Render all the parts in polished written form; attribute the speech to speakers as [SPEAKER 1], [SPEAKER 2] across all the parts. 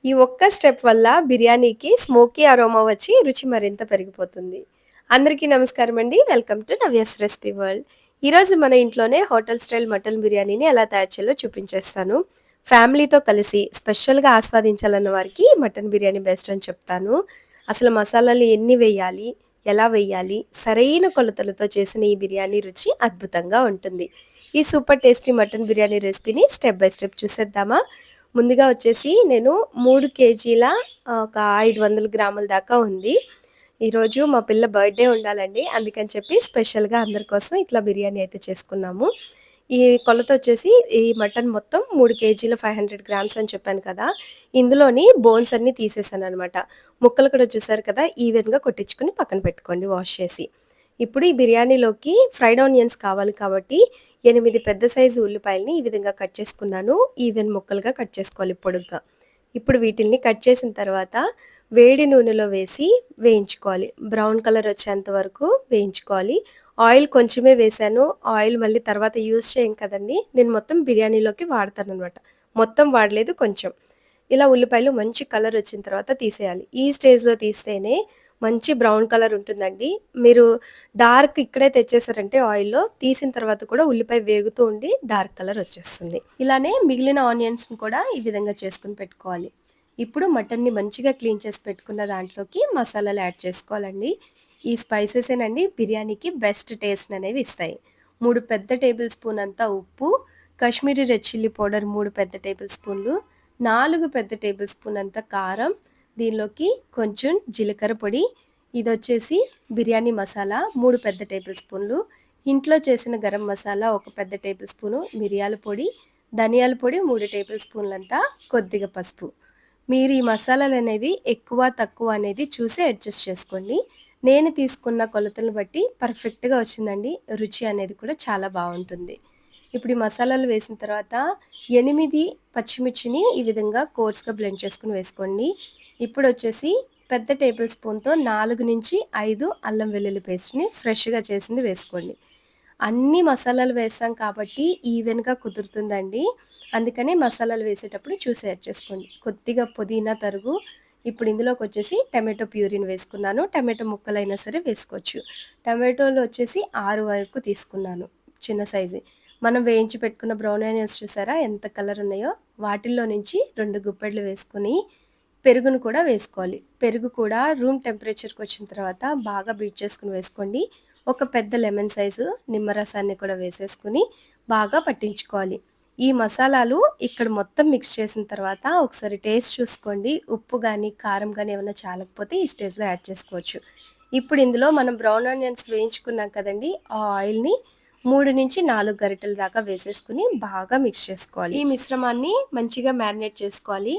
[SPEAKER 1] ఈ ఒక్క స్టెప్ వల్ల బిర్యానీకి స్మోకీ అరోమా వచ్చి రుచి మరింత పెరిగిపోతుంది. అందరికీ నమస్కారమండి. Welcome to Navya's recipe world. ఈరోజు మన ఇంట్లోనే హోటల్ స్టైల్ మటన్ బిర్యానీని ఎలా తయారు చేయాలో చూపించేస్తాను. ఫ్యామిలీతో కలిసి స్పెషల్‌గా ఆస్వాదించాలన్న వారికి మటన్ బిర్యానీ బెస్ట్ అని చెప్తాను. అసలు మసాలాలు ఎన్ని వేయాలి? ఎలా వేయాలి? సరైన కొలతలతో చేసిన ఈ బిర్యానీ రుచి అద్భుతంగా ఉంటుంది. ఈ సూపర్ టేస్టీ మటన్ బిర్యానీ రెసిపీని స్టెప్ బై స్టెప్ చూసేద్దామా? ముందుగా వచ్చేసి నేను 3 కేజీల ఒక 500 గ్రాముల దాకా ఉంది. ఈరోజు మా పిల్ల బర్త్‌డే ఉండాలండి. అందుకని చెప్పి స్పెషల్‌గా అందరి కోసం ఇట్లా బిర్యానీ అయితే చేసుకున్నాము. ఈ కొలతొచ్చేసి ఈ మటన్ మొత్తం 3 కేజీల 500 గ్రామ్స్ అని చెప్పాను కదా! ఇందులోని బోన్స్ అన్నీ తీసేసాననమాట. ముక్కలు కూడా చూసారు కదా! ఈవెన్‌గా కొట్టించుకొని పక్కన పెట్టుకోండి వాష్ చేసి. ఇప్పుడు ఈ బిర్యానీలోకి ఫ్రైడ్ ఆనియన్స్ కావాలి కాబట్టి 8 పెద్ద సైజు ఉల్లిపాయలని ఈ విధంగా కట్ చేసుకున్నాను. ఈవెన్ ముక్కలుగా కట్ చేసుకోవాలి పొడుగ్గా. ఇప్పుడు వీటిల్ని కట్ చేసిన తర్వాత వేడి నూనెలో వేసి వేయించుకోవాలి. బ్రౌన్ కలర్ వచ్చేంత వరకు వేయించుకోవాలి. ఆయిల్ కొంచెమే వేశాను. ఆయిల్ మళ్ళీ తర్వాత యూజ్ చేయం కదండీ! నేను మొత్తం బిర్యానీలోకి వాడతాననమాట. మొత్తం వాడలేదు కొంచెం. ఇలా ఉల్లిపాయలు మంచి కలర్ వచ్చిన తర్వాత తీసేయాలి. ఈ స్టేజ్‌లో తీస్తేనే మంచి బ్రౌన్ కలర్ ఉంటుందండి. మీరు డార్క్ ఇక్కడే తెచ్చేసారంటే ఆయిల్‌లో తీసిన తర్వాత కూడా ఉల్లిపాయ వేగుతూ ఉండి డార్క్ కలర్ వచ్చేస్తుంది. ఇలానే మిగిలిన ఆనియన్స్‌ని కూడా ఈ విధంగా చేసుకొని పెట్టుకోవాలి. ఇప్పుడు మటన్‌ని మంచిగా క్లీన్ చేసి పెట్టుకున్న దాంట్లోకి మసాలాలు యాడ్ చేసుకోవాలండి. ఈ స్పైసెసేనండి బిర్యానీకి బెస్ట్ టేస్ట్‌ననేవి ఇస్తాయి. 3 పెద్ద టేబుల్ స్పూన్ అంతా ఉప్పు, కాశ్మీరీ రెడ్ చిల్లీ పౌడర్ 3 పెద్ద టేబుల్ స్పూన్లు, 4 పెద్ద టేబుల్ స్పూన్ అంత కారం, దీనిలోకి కొంచెం జీలకర్ర పొడి, ఇదొచ్చేసి బిర్యానీ మసాలా 3 పెద్ద టేబుల్ స్పూన్లు, ఇంట్లో చేసిన గరం మసాలా ఒక పెద్ద టేబుల్ స్పూను, మిరియాల పొడి, ధనియాల పొడి 3 టేబుల్ స్పూన్లంతా, కొద్దిగా పసుపు. మీరు ఈ మసాలాలనేవి ఎక్కువ, తక్కువ అనేది చూసి అడ్జస్ట్ చేసుకోండి. నేను తీసుకున్న కొలతలు బట్టి పర్ఫెక్ట్‌గా వచ్చిందండి. రుచి అనేది కూడా చాలా బావుంటుంది. ఇప్పుడు ఈ మసాలాలు వేసిన తర్వాత 8 పచ్చిమిర్చిని ఈ విధంగా కోర్స్‌గా బ్లెండ్ చేసుకొని వేసుకోండి. ఇప్పుడొచ్చేసి పెద్ద టేబుల్ స్పూన్‌తో 4-5 అల్లం వెల్లుల్లి పేస్ట్‌ని ఫ్రెష్‌గా చేసింది వేసుకోండి. అన్ని మసాలాలు వేస్తాం కాబట్టి ఈవెన్‌గా కుదురుతుందండి. అందుకని మసాలాలు వేసేటప్పుడు చూసి యాడ్ చేసుకోండి. కొద్దిగా పుదీనా తరుగు, ఇప్పుడు ఇందులోకొచ్చేసి టమాటో ప్యూరీని వేసుకున్నాను. టమాటో ముక్కలైనా సరే వేసుకోవచ్చు. టమాటోలు వచ్చేసి 6 వరకు తీసుకున్నాను. చిన్న సైజుయి. మనం వేయించి పెట్టుకున్న బ్రౌన్ ఆనియన్స్ చూసారా ఎంత కలర్ ఉన్నాయో? వాటిల్లో నుంచి 2 గుప్పెళ్ళు వేసుకొని పెరుగును కూడా వేసుకోవాలి. పెరుగు కూడా రూమ్ టెంపరేచర్‌కొచ్చిన తర్వాత బాగా బీట్ చేసుకొని వేసుకోండి. ఒక పెద్ద లెమన్ సైజు నిమ్మరసాన్ని కూడా వేసేసుకొని బాగా పట్టించుకోవాలి. ఈ మసాలాలు ఇక్కడ మొత్తం మిక్స్ చేసిన తర్వాత ఒకసారి టేస్ట్ చూసుకోండి. ఉప్పు గాని, కారం గాని ఏమన్నా చాలకపోతే ఈ స్టేజ్‌లో యాడ్ చేసుకోవచ్చు. ఇప్పుడు ఇందులో మనం బ్రౌన్ ఆనియన్స్ వేయించుకున్నాం కదండీ! ఆ ఆయిల్‌ని 3-4 గరిటెల దాకా వేసేసుకొని బాగా మిక్స్ చేసుకోవాలి. ఈ మిశ్రమాన్ని మంచిగా మ్యారినేట్ చేసుకోవాలి.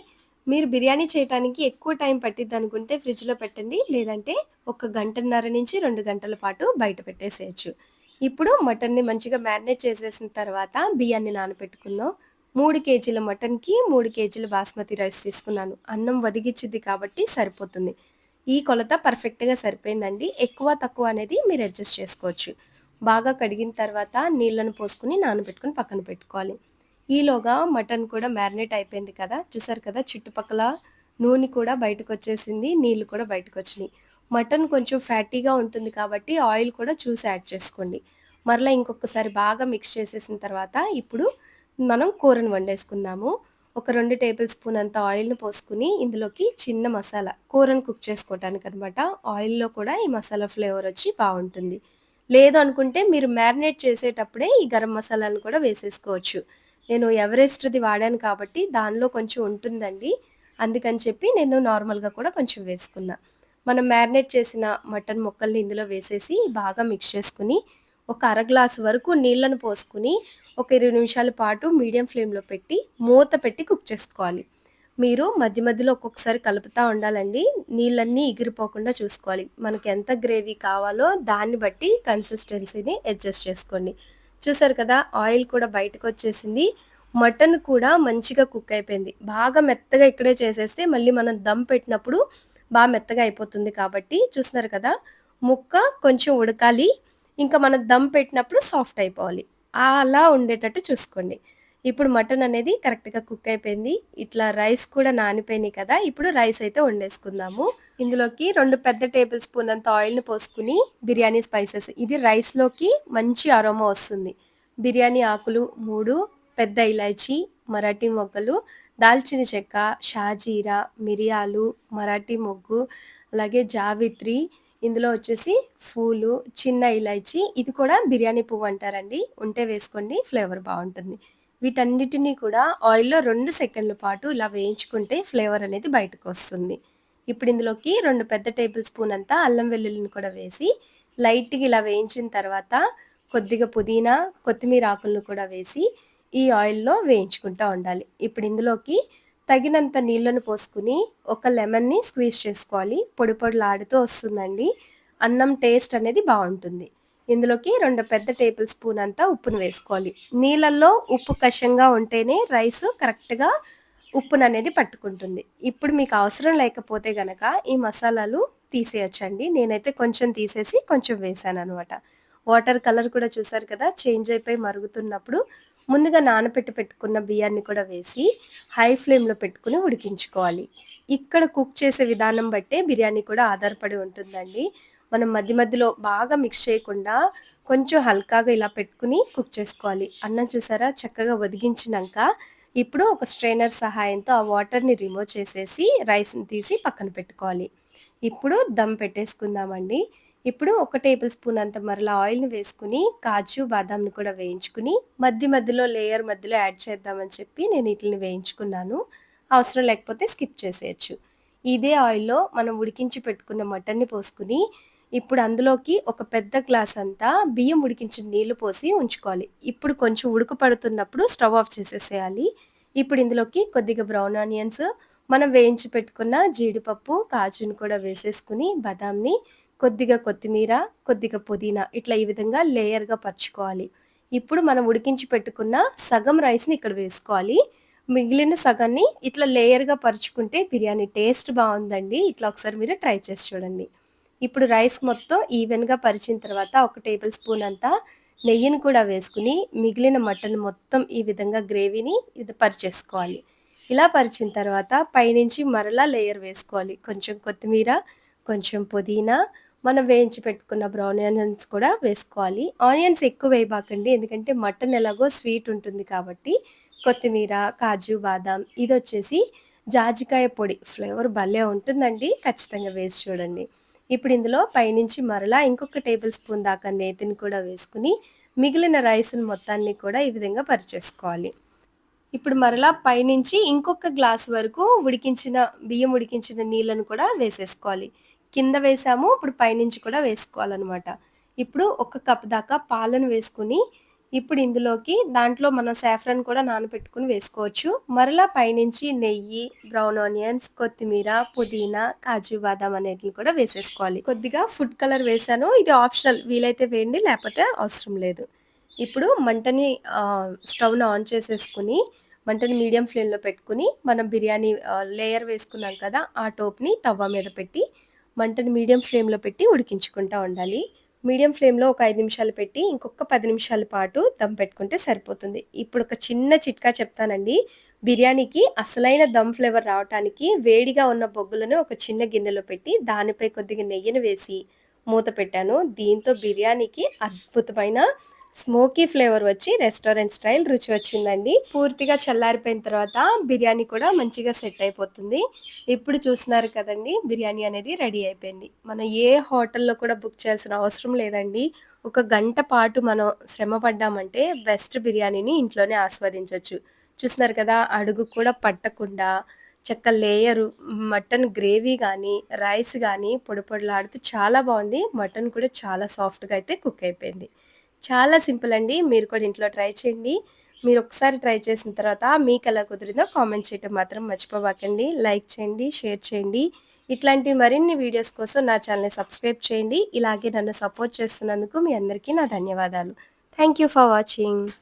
[SPEAKER 1] మీరు బిర్యానీ చేయటానికి ఎక్కువ టైం పట్టిద్దనుకుంటే ఫ్రిడ్జ్‌లో పెట్టండి. లేదంటే ఒక గంటన్నర నుంచి 2 గంటల పాటు బయట పెట్టేసేయొచ్చు. ఇప్పుడు మటన్‌ని మంచిగా మ్యారినేట్ చేసేసిన తర్వాత బియ్యాన్ని నానబెట్టుకుందాం. 3 కేజీల మటన్‌కి 3 కేజీల బాస్మతి రైస్ తీసుకున్నాను. అన్నం వదిగిచ్చిద్ది కాబట్టి సరిపోతుంది. ఈ కొలత పర్ఫెక్ట్‌గా సరిపోయిందండి. ఎక్కువ, తక్కువ అనేది మీరు అడ్జస్ట్ చేసుకోవచ్చు. బాగా కడిగిన తర్వాత నీళ్ళను పోసుకొని నానబెట్టుకొని పక్కన పెట్టుకోవాలి. ఈలోగా మటన్ కూడా మ్యారినేట్ అయిపోయింది కదా! చూసారు కదా! చుట్టుపక్కల నూనె కూడా బయటకొచ్చేసింది. నీళ్ళు కూడా బయటకొచ్చినియి. మటన్ కొంచెం ఫ్యాటీగా ఉంటుంది కాబట్టి ఆయిల్ కూడా చూసి యాడ్ చేసుకోండి. మరలా ఇంకొకసారి బాగా మిక్స్ చేసేసిన తర్వాత ఇప్పుడు మనం కూరను వండేసుకుందాము. ఒక 2 టేబుల్ స్పూన్ అంత ఆయిల్‌ని పోసుకొని ఇందులోకి చిన్న మసాలా కూరను కుక్ చేసుకోవటానికనమాట. ఆయిల్‌లో కూడా ఈ మసాలా ఫ్లేవర్ వచ్చి బావుంటుంది. లేదు అనుకుంటే మీరు మ్యారినేట్ చేసేటప్పుడే ఈ గరం మసాలాను కూడా వేసేసుకోవచ్చు. నేను ఎవరెస్ట్‌ది వాడాను కాబట్టి దానిలో కొంచెం ఉంటుందండి. అందుకని చెప్పి నేను నార్మల్‌గా కూడా కొంచెం వేసుకున్నా. మనం మ్యారినేట్ చేసిన మటన్ ముక్కల్ని ఇందులో వేసేసి బాగా మిక్స్ చేసుకొని, ఒక అర గ్లాసు వరకు నీళ్ళను పోసుకొని, ఒక 20 నిమిషాల పాటు మీడియం ఫ్లేమ్‌లో పెట్టి, మూత పెట్టి కుక్ చేసుకోవాలి. మీరు మధ్య మధ్యలో ఒక్కొక్కసారి కలుపుతా ఉండాలండి. నీళ్ళన్నీ ఎగిరిపోకుండా చూసుకోవాలి. మనకెంత గ్రేవీ కావాలో దాన్ని బట్టి కన్సిస్టెన్సీని అడ్జస్ట్ చేసుకోండి. చూసారు కదా! ఆయిల్ కూడా బయటకొచ్చేసింది. మటన్ కూడా మంచిగా కుక్ అయిపోయింది. బాగా మెత్తగా ఇక్కడే చేసేస్తే మళ్ళీ మనం దమ్ పెట్టినప్పుడు మెత్తగా అయిపోతుంది కాబట్టి చూస్తున్నారు కదా! ముక్క కొంచెం ఉడకాలి. ఇంకా మనం దమ్ పెట్టినప్పుడు సాఫ్ట్ అయిపోవాలి. అలా ఉండేటట్టు చూసుకోండి. ఇప్పుడు మటన్ అనేది కరెక్ట్‌గా కుక్ అయిపోయింది. ఇట్లా రైస్ కూడా నానిపోయినాయి కదా! ఇప్పుడు రైస్ అయితే వండేసుకుందాము. ఇందులోకి 2 పెద్ద టేబుల్ స్పూన్ అంత ఆయిల్‌ని పోసుకొని బిర్యానీ స్పైసెస్ ఇది రైస్‌లోకి మంచి అరోమా వస్తుంది. బిర్యానీ ఆకులు 3, పెద్ద ఇలాచీ, మరాఠీ మొగ్గలు, దాల్చిన చెక్క, షాజీరా, మిరియాలు, మరాఠీ మొగ్గు, అలాగే జావిత్రి, ఇందులో వచ్చేసి పూలు, చిన్న ఇలాచీ ఇది కూడా బిర్యానీ పువ్వు అంటారండి. ఉంటే వేసుకోండి ఫ్లేవర్ బావుంటుంది. వీటన్నిటిని కూడా ఆయిల్‌లో 2 సెకన్ల పాటు ఇలా వేయించుకుంటే ఫ్లేవర్ అనేది బయటకొస్తుంది. ఇప్పుడు ఇందులోకి 2 పెద్ద టేబుల్ స్పూన్ అంతా అల్లం వెల్లుల్లిని కూడా వేసి లైట్‌గా ఇలా వేయించిన తర్వాత కొద్దిగా పుదీనా, కొత్తిమీర ఆకులను కూడా వేసి ఈ ఆయిల్‌లో వేయించుకుంటా ఉండాలి. ఇప్పుడు ఇందులోకి తగినంత నీళ్లను పోసుకొని ఒక లెమన్‌ని స్క్వీజ్ చేసుకోవాలి. పొడి పొడిలాడుతూ వస్తుందండి. అన్నం టేస్ట్ అనేది బావుంటుంది. ఇందులోకి 2 పెద్ద టేబుల్ స్పూన్ అంతా ఉప్పును వేసుకోవాలి. నీళ్ళల్లో ఉప్పు కషంగా ఉంటేనే రైసు కరెక్ట్‌గా ఉప్పుననేది పట్టుకుంటుంది. ఇప్పుడు మీకు అవసరం లేకపోతే గనక ఈ మసాలాలు తీసేయొచ్చండి. నేనైతే కొంచెం తీసేసి కొంచెం వేశాననమాట. వాటర్ కలర్ కూడా చూసారు కదా! చేంజ్ అయిపోయి మరుగుతున్నప్పుడు ముందుగా నానబెట్టి పెట్టుకున్న బియ్యాన్ని కూడా వేసి హై ఫ్లేమ్‌లో పెట్టుకొని ఉడికించుకోవాలి. ఇక్కడ కుక్ చేసే విధానం బట్టే బిర్యానీ కూడా ఆధారపడి ఉంటుందండి. మనం మధ్య మధ్యలో బాగా మిక్స్ చేయకుండా కొంచెం హల్కాగా ఇలా పెట్టుకొని కుక్ చేసుకోవాలి. అన్నం చూసారా చక్కగా ఒదిగించినంక ఇప్పుడు ఒక స్ట్రెయినర్ సహాయంతో ఆ వాటర్‌ని రిమూవ్ చేసేసి రైస్‌ని తీసి పక్కన పెట్టుకోవాలి. ఇప్పుడు దమ్ పెట్టేసుకుందామండి. ఇప్పుడు ఒక టేబుల్ స్పూన్ అంత మరలా ఆయిల్‌ని వేసుకొని కాజు, బాదాంని కూడా వేయించుకొని మధ్య మధ్యలో లేయర్ మధ్యలో యాడ్ చేద్దామని చెప్పి నేను ఈటిలిని వేయించుకున్నాను. అవసరం లేకపోతే స్కిప్ చేసేయొచ్చు. ఇదే ఆయిల్‌లో మనం ఉడికించి పెట్టుకున్న మటన్‌ని పోసుకొని ఇప్పుడు అందులోకి ఒక పెద్ద గ్లాస్ అంతా బియ్యం ఉడికించిన నీళ్లు పోసి ఉంచుకోవాలి. ఇప్పుడు కొంచెం ఉడుకు పడుతున్నప్పుడు స్టవ్ ఆఫ్ చేసేసేయాలి. ఇప్పుడు ఇందులోకి కొద్దిగా బ్రౌన్ ఆనియన్స్, మనం వేయించి పెట్టుకున్న జీడిపప్పు, కాజుని కూడా వేసేసుకొని బాదాంని, కొద్దిగా కొత్తిమీర, కొద్దిగా పుదీనా ఇట్లా ఈ విధంగా లేయర్‌గా పరుచుకోవాలి. ఇప్పుడు మనం ఉడికించి పెట్టుకున్న సగం రైస్‌ని ఇక్కడ వేసుకోవాలి. మిగిలిన సగాన్ని ఇట్లా లేయర్‌గా పరుచుకుంటే బిర్యానీ టేస్ట్ బావుందండి. ఇట్లా ఒకసారి మీరు ట్రై చేసి చూడండి. ఇప్పుడు రైస్ మొత్తం ఈవెన్‌గా పరిచిన తర్వాత ఒక టేబుల్ స్పూన్ అంతా నెయ్యిని కూడా వేసుకొని, మిగిలిన మటన్ మొత్తం ఈ విధంగా గ్రేవీని ఇది పరిచేసుకోవాలి. ఇలా పరిచిన తర్వాత పైనుంచి మరలా లేయర్ వేసుకోవాలి. కొంచెం కొత్తిమీర, కొంచెం పుదీనా, మనం వేయించి పెట్టుకున్న బ్రౌన్ ఆనియన్స్ కూడా వేసుకోవాలి. ఆనియన్స్ ఎక్కువ వేయబాకండి. ఎందుకంటే మటన్ ఎలాగో స్వీట్ ఉంటుంది కాబట్టి కొత్తిమీర, కాజు, బాదాం ఇదొచ్చేసి జాజికాయ పొడి ఫ్లేవర్ భలే ఉంటుందండి. ఖచ్చితంగా వేసి చూడండి. ఇప్పుడు ఇందులో పైనుంచి మరలా ఇంకొక టేబుల్ స్పూన్ దాకా నేతిని కూడా వేసుకొని, మిగిలిన రైస్‌ని మొత్తాన్ని కూడా ఈ విధంగా పరిచేసుకోవాలి. ఇప్పుడు మరలా పైనుంచి ఇంకొక గ్లాస్ వరకు బియ్యం ఉడికించిన నీళ్ళను కూడా వేసేసుకోవాలి. కింద వేసాము, ఇప్పుడు పైనుంచి కూడా వేసుకోవాలనమాట. ఇప్పుడు ఒక కప్ దాకా పాలను వేసుకొని, ఇప్పుడు ఇందులోకి దాంట్లో మనం సాఫ్రాన్ కూడా నానబెట్టుకొని వేసుకోవచ్చు. మరలా పైనుంచి నెయ్యి, బ్రౌన్ ఆనియన్స్, కొత్తిమీర, పుదీనా, కాజు, బాదాం అనేటివి కూడా వేసేసుకోవాలి. కొద్దిగా ఫుడ్ కలర్ వేశాను. ఇది ఆప్షనల్ వీలైతే వేయండి, లేకపోతే అవసరం లేదు. ఇప్పుడు మంటని స్టవ్‌ని ఆన్ చేసేసుకొని మంటని మీడియం ఫ్లేమ్‌లో పెట్టుకొని, మనం బిర్యానీ లేయర్ వేసుకున్నాం కదా! ఆ టోప్‌ని తవ్వ మీద పెట్టి, మంటని మీడియం ఫ్లేమ్‌లో పెట్టి ఉడికించుకుంటా ఉండాలి. మీడియం ఫ్లేమ్‌లో ఒక 5 నిమిషాలు పెట్టి, ఇంకొక 10 నిమిషాల పాటు దమ్ పెట్టుకుంటే సరిపోతుంది. ఇప్పుడు ఒక చిన్న చిట్కా చెప్తానండి. బిర్యానీకి అసలైన దమ్ ఫ్లేవర్ రావటానికి వేడిగా ఉన్న బొగ్గులను ఒక చిన్న గిన్నెలో పెట్టి, దానిపై కొద్దిగా నెయ్యిని వేసి మూత పెట్టాను. దీంతో బిర్యానీకి అద్భుతమైన స్మోకీ ఫ్లేవర్ వచ్చి రెస్టారెంట్ స్టైల్ రుచి వచ్చిందండి. పూర్తిగా చల్లారిపోయిన తర్వాత బిర్యానీ కూడా మంచిగా సెట్ అయిపోతుంది. ఇప్పుడు చూస్తున్నారు కదండీ! బిర్యానీ అనేది రెడీ అయిపోయింది. మనం ఏ హోటల్‌లో కూడా బుక్ చేయాల్సిన అవసరం లేదండి. ఒక గంట పాటు మనం శ్రమ పడ్డామంటే బెస్ట్ బిర్యానీని ఇంట్లోనే ఆస్వాదించొచ్చు. చూస్తున్నారు కదా! అడుగు కూడా పట్టకుండా లేయరు, మటన్ గ్రేవీ గానీ, రైస్ గానీ పొడి పొడిలాడుతూ చాలా బావుంది. మటన్ కూడా చాలా సాఫ్ట్‌గా అయితే కుక్ అయిపోయింది. చాలా సింపుల్ అండి. మీరు కూడా ఇంట్లో ట్రై చేయండి. మీరొకసారి ట్రై చేసిన తర్వాత మీకెలా కుదిరిందో కామెంట్ చేయటం మాత్రం మర్చిపోబాకండి. లైక్ చేయండి, షేర్ చేయండి. ఇట్లాంటి మరిన్ని వీడియోస్ కోసం నా ఛానెల్‌ని సబ్స్క్రైబ్ చేయండి. ఇలాగే నన్ను సపోర్ట్ చేస్తున్నందుకు మీ అందరికీ నా ధన్యవాదాలు. Thank you for watching.